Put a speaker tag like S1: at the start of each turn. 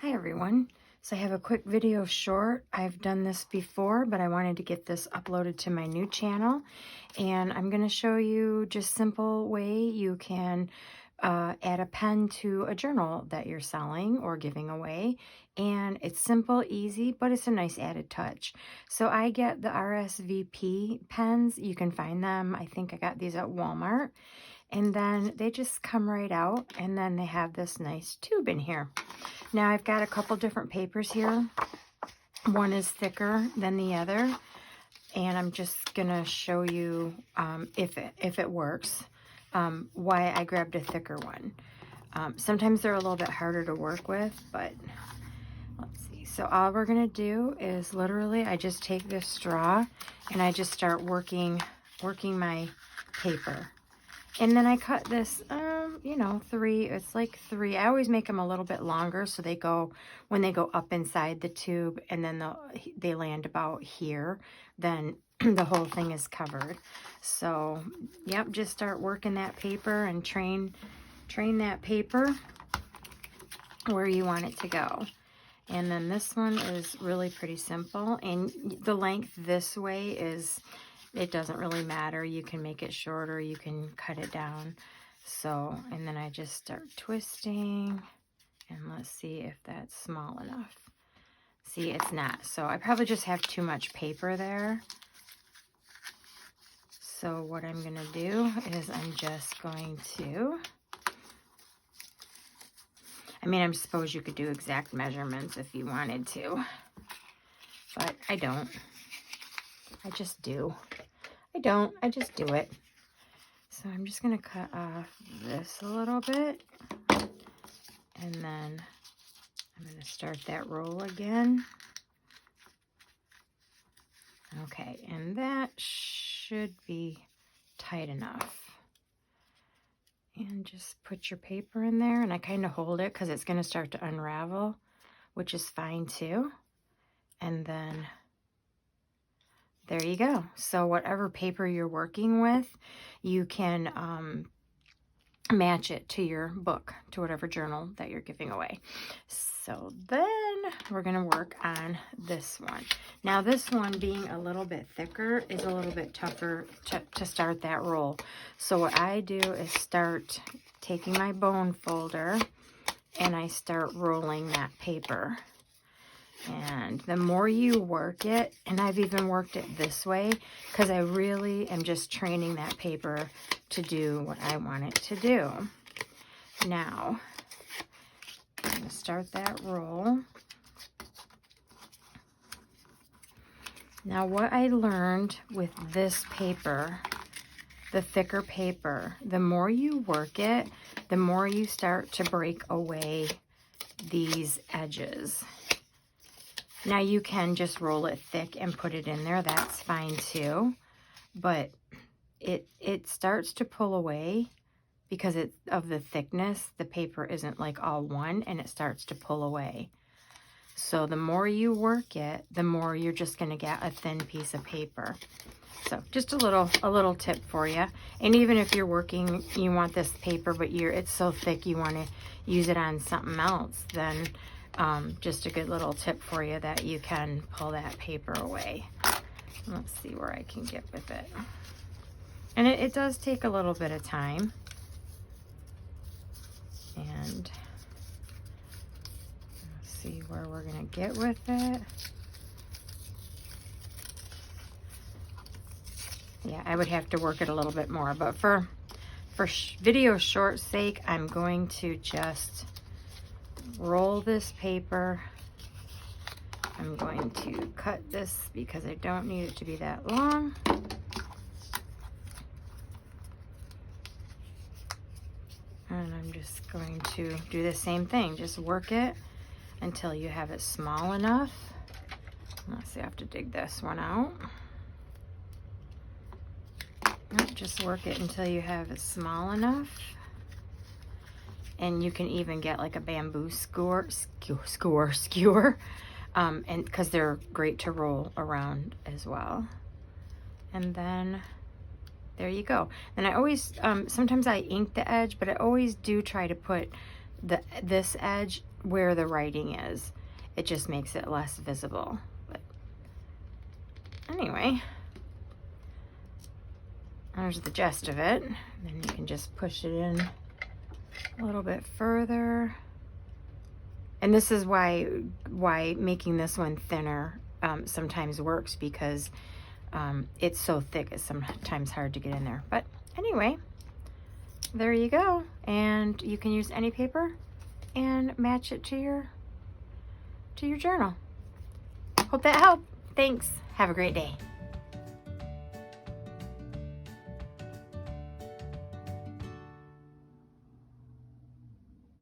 S1: Hi everyone. So I have a quick video short. I've done this before, but I wanted to get this uploaded to my new channel. And I'm going to show you just simple way you can add a pen to a journal that you're selling or giving away. And it's simple, easy, but it's a nice added touch. So I get the RSVP pens. You can find them. I think I got these at Walmart. And then they just come right out, and then they have this nice tube in here. Now I've got a couple different papers here. One is thicker than the other, and I'm just gonna show you if it works, why I grabbed a thicker one. Sometimes they're a little bit harder to work with, but let's see. So all we're gonna do is literally I just take this straw and I just start working my paper. And then I cut this, you know, it's like three. I always make them a little bit longer so they go, when they go up inside the tube and then they land about here, then the whole thing is covered. So, yep, just start working that paper and train that paper where you want it to go. And then this one is really pretty simple. And the length this way is, it doesn't really matter. You can make it shorter, you can cut it down. So, and then I just start twisting, and let's see if that's small enough. See, it's not. So I probably just have too much paper there. So what I'm gonna do is I'm just going to, I suppose you could do exact measurements if you wanted to, but I don't. I just do. I just do it. So I'm just going to cut off this a little bit. And then I'm going to start that roll again. Okay, and that should be tight enough. And just put your paper in there. And I kind of hold it because it's going to start to unravel, which is fine too. And then there you go. So whatever paper you're working with, you can match it to your book, to whatever journal that you're giving away. So then we're going to work on this one. Now this one, being a little bit thicker, is a little bit tougher to start that roll. So what I do is start taking my bone folder and I start rolling that paper. And the more you work it, and I've even worked it this way because I really am just training that paper to do what I want it to do. Now, I'm going to start that roll. Now, what I learned with this paper, the thicker paper, the more you work it, the more you start to break away these edges. Now you can just roll it thick and put it in there, that's fine too, but it starts to pull away because of the thickness. The paper isn't like all one, and it starts to pull away. So the more you work it, the more you're just going to get a thin piece of paper. So just a little tip for you. And even if you're working, you want this paper, but it's so thick you want to use it on something else, then just a good little tip for you that you can pull that paper away. Let's see where I can get with it. And it does take a little bit of time. And let's see where we're going to get with it. Yeah, I would have to work it a little bit more, but for video short sake, I'm going to just roll this paper. I'm going to cut this because I don't need it to be that long. And I'm just going to do the same thing. Just work it until you have it small enough. Let's see, I have to dig this one out. Just work it until you have it small enough. And you can even get like a bamboo skewer, and because they're great to roll around as well. And then there you go. And I always, sometimes I ink the edge, but I always do try to put this edge where the writing is. It just makes it less visible. But anyway, there's the gist of it. Then you can just push it in a little bit further. And this is why making this one thinner sometimes works, because it's so thick it's sometimes hard to get in there. But anyway, there you go. And you can use any paper and match it to your journal. Hope that helped. Thanks. Have a great day.